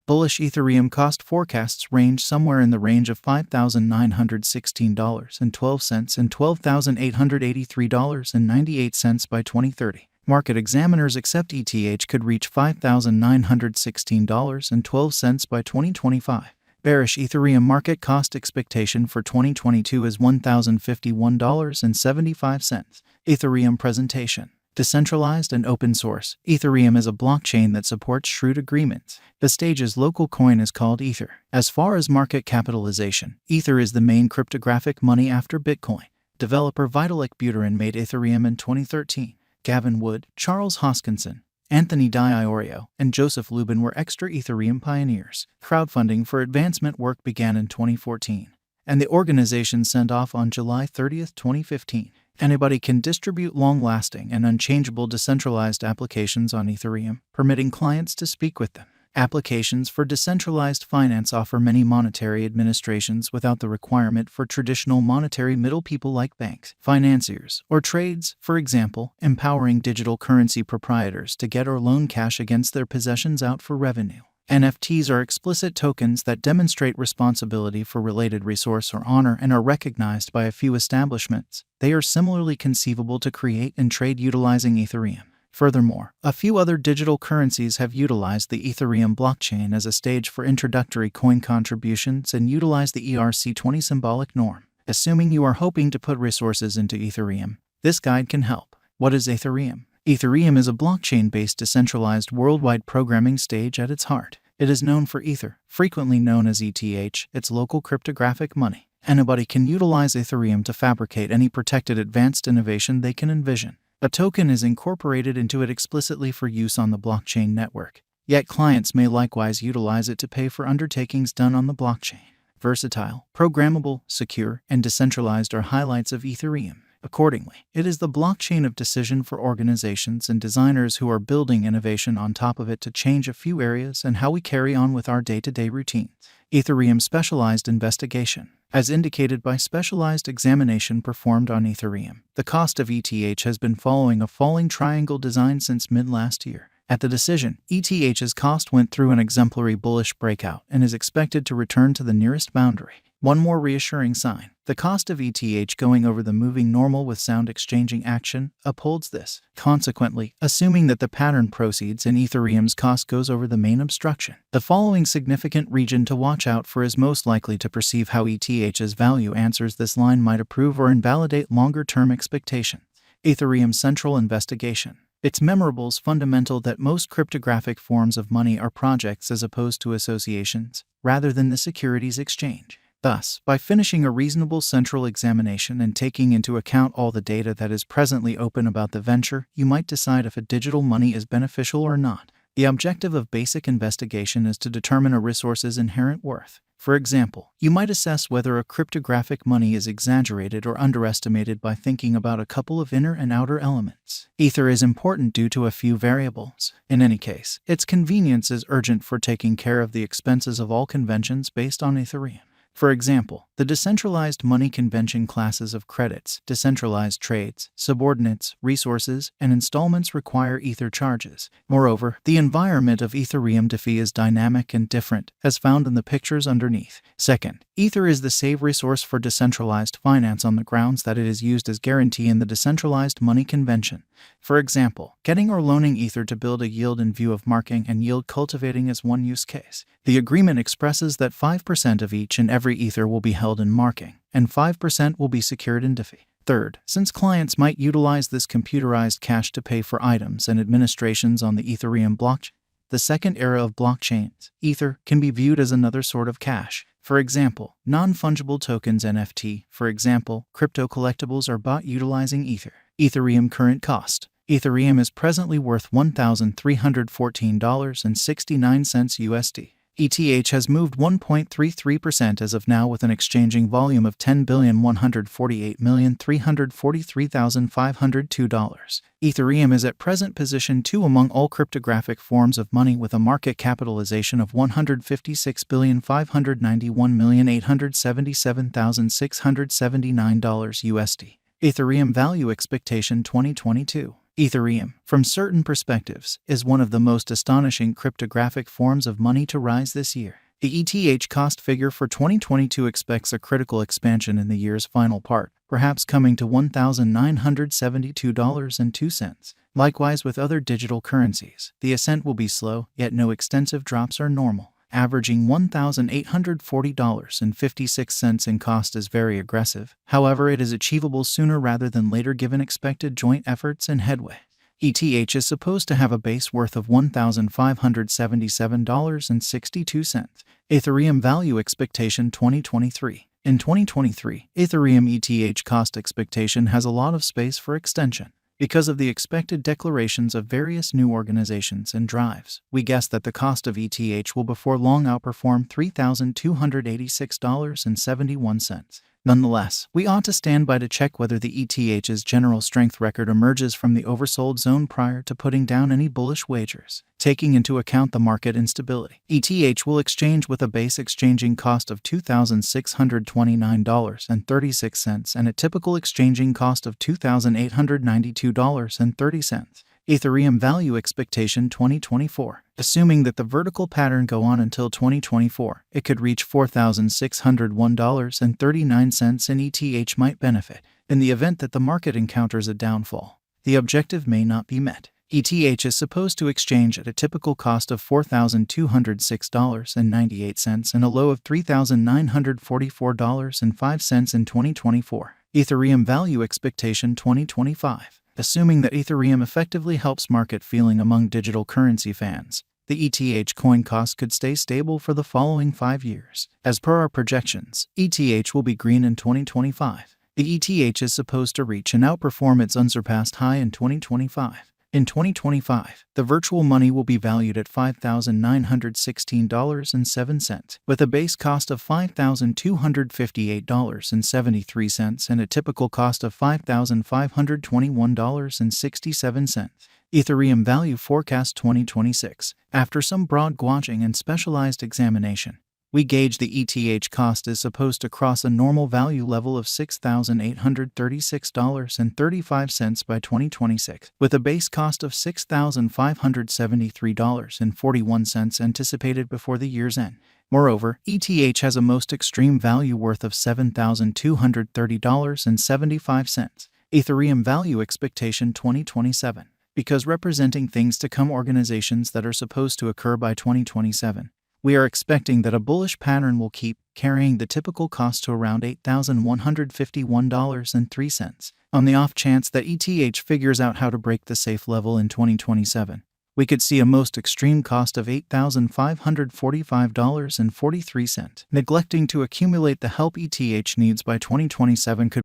Bullish Ethereum cost forecasts range somewhere in the range of $5,916.12 and $12,883.98 by 2030. Market examiners accept ETH could reach $5,916.12 and $12 by 2025. Bearish Ethereum market cost expectation for 2022 is $1,051.75. Ethereum presentation. Decentralized and open source. Ethereum is a blockchain that supports shrewd agreements. The stage's local coin is called Ether. As far as market capitalization, Ether is the main cryptographic money after Bitcoin. Developer Vitalik Buterin made Ethereum in 2013. Gavin Wood, Charles Hoskinson, Anthony Di-Iorio, and Joseph Lubin were extra Ethereum pioneers. Crowdfunding for advancement work began in 2014, and the organization sent off on July 30, 2015. Anybody can distribute long-lasting and unchangeable decentralized applications on Ethereum, permitting clients to speak with them. Applications for decentralized finance offer many monetary administrations without the requirement for traditional monetary middle people like banks, financiers, or trades, for example, empowering digital currency proprietors to get or loan cash against their possessions out for revenue. NFTs are explicit tokens that demonstrate responsibility for related resource or honor and are recognized by a few establishments. They are similarly conceivable to create and trade utilizing Ethereum. Furthermore, a few other digital currencies have utilized the Ethereum blockchain as a stage for introductory coin contributions and utilize the ERC20 symbolic norm. Assuming you are hoping to put resources into Ethereum, this guide can help. What is Ethereum? Ethereum is a blockchain-based decentralized worldwide programming stage at its heart. It is known for Ether, frequently known as ETH, its local cryptographic money. Anybody can utilize Ethereum to fabricate any protected advanced innovation they can envision. A token is incorporated into it explicitly for use on the blockchain network, yet clients may likewise utilize it to pay for undertakings done on the blockchain. Versatile, programmable, secure, and decentralized are highlights of Ethereum. Accordingly, it is the blockchain of decision for organizations and designers who are building innovation on top of it to change a few areas and how we carry on with our day-to-day routines. Ethereum specialized investigation. As indicated by specialized examination performed on Ethereum, the cost of ETH has been following a falling triangle design since mid-last year. At the decision, ETH's cost went through an exemplary bullish breakout and is expected to return to the nearest boundary. One more reassuring sign. The cost of ETH going over the moving normal with sound exchanging action upholds this. Consequently, assuming that the pattern proceeds and Ethereum's cost goes over the main obstruction, the following significant region to watch out for is most likely to perceive how ETH's value answers this line might approve or invalidate longer-term expectations. Ethereum Central Investigation. It's memorables fundamental that most cryptographic forms of money are projects as opposed to associations, rather than the securities exchange. Thus, by finishing a reasonable central examination and taking into account all the data that is presently open about the venture, you might decide if a digital money is beneficial or not. The objective of basic investigation is to determine a resource's inherent worth. For example, you might assess whether a cryptographic money is exaggerated or underestimated by thinking about a couple of inner and outer elements. Ether is important due to a few variables. In any case, its convenience is urgent for taking care of the expenses of all conventions based on Ethereum. For example, the decentralized money convention classes of credits, decentralized trades, subordinates, resources, and installments require Ether charges. Moreover, the environment of Ethereum DeFi is dynamic and different, as found in the pictures underneath. Second, Ether is the save resource for decentralized finance on the grounds that it is used as guarantee in the decentralized money convention. For example, getting or loaning Ether to build a yield in view of marking and yield cultivating is one use case. The agreement expresses that 5% of each and every Ether will be held in marking, and 5% will be secured in DeFi. Third, since clients might utilize this computerized cash to pay for items and administrations on the Ethereum blockchain, the second era of blockchains, Ether, can be viewed as another sort of cash. For example, non-fungible tokens NFT, for example, crypto collectibles are bought utilizing Ether. Ethereum current cost. Ethereum is presently worth $1,314.69 USD. ETH has moved 1.33% as of now with an exchanging volume of $10,148,343,502. Ethereum is at present position 2 among all cryptographic forms of money with a market capitalization of $156,591,877,679 USD. Ethereum value expectation 2022. Ethereum, from certain perspectives, is one of the most astonishing cryptographic forms of money to rise this year. The ETH cost figure for 2022 expects a critical expansion in the year's final part, perhaps coming to $1,972.02. Likewise with other digital currencies, the ascent will be slow, yet no extensive drops are normal. Averaging $1,840.56 in cost is very aggressive. However, it is achievable sooner rather than later given expected joint efforts and headway. ETH is supposed to have a base worth of $1,577.62. Ethereum value expectation 2023. In 2023, Ethereum ETH cost expectation has a lot of space for extension. Because of the expected declarations of various new organizations and drives, we guess that the cost of ETH will before long outperform $3,286.71. Nonetheless, we ought to stand by to check whether the ETH's general strength record emerges from the oversold zone prior to putting down any bullish wagers. Taking into account the market instability, ETH will exchange with a base exchanging cost of $2,629.36 and a typical exchanging cost of $2,892.30. Ethereum value expectation 2024. Assuming that the vertical pattern go on until 2024, it could reach $4,601.39 and ETH might benefit. In the event that the market encounters a downfall, the objective may not be met. ETH is supposed to exchange at a typical cost of $4,206.98 and a low of $3,944.05 in 2024. Ethereum value expectation 2025. Assuming that Ethereum effectively helps market feeling among digital currency fans, the ETH coin cost could stay stable for the following 5 years. As per our projections, ETH will be green in 2025. The ETH is supposed to reach and outperform its unsurpassed high in 2025. In 2025, the virtual money will be valued at $5,916.07, with a base cost of $5,258.73 and a typical cost of $5,521.67. Ethereum value forecast 2026. After some broad gauging and specialized examination, we gauge the ETH cost is supposed to cross a normal value level of $6,836.35 by 2026, with a base cost of $6,573.41 anticipated before the year's end. Moreover, ETH has a most extreme value worth of $7,230.75. Ethereum value expectation 2027. Because representing things to come organizations that are supposed to occur by 2027, we are expecting that a bullish pattern will keep carrying the typical cost to around $8,151.03. On the off chance that ETH figures out how to break the safe level in 2027, we could see a most extreme cost of $8,545.43. Neglecting to accumulate the help ETH needs by 2027 could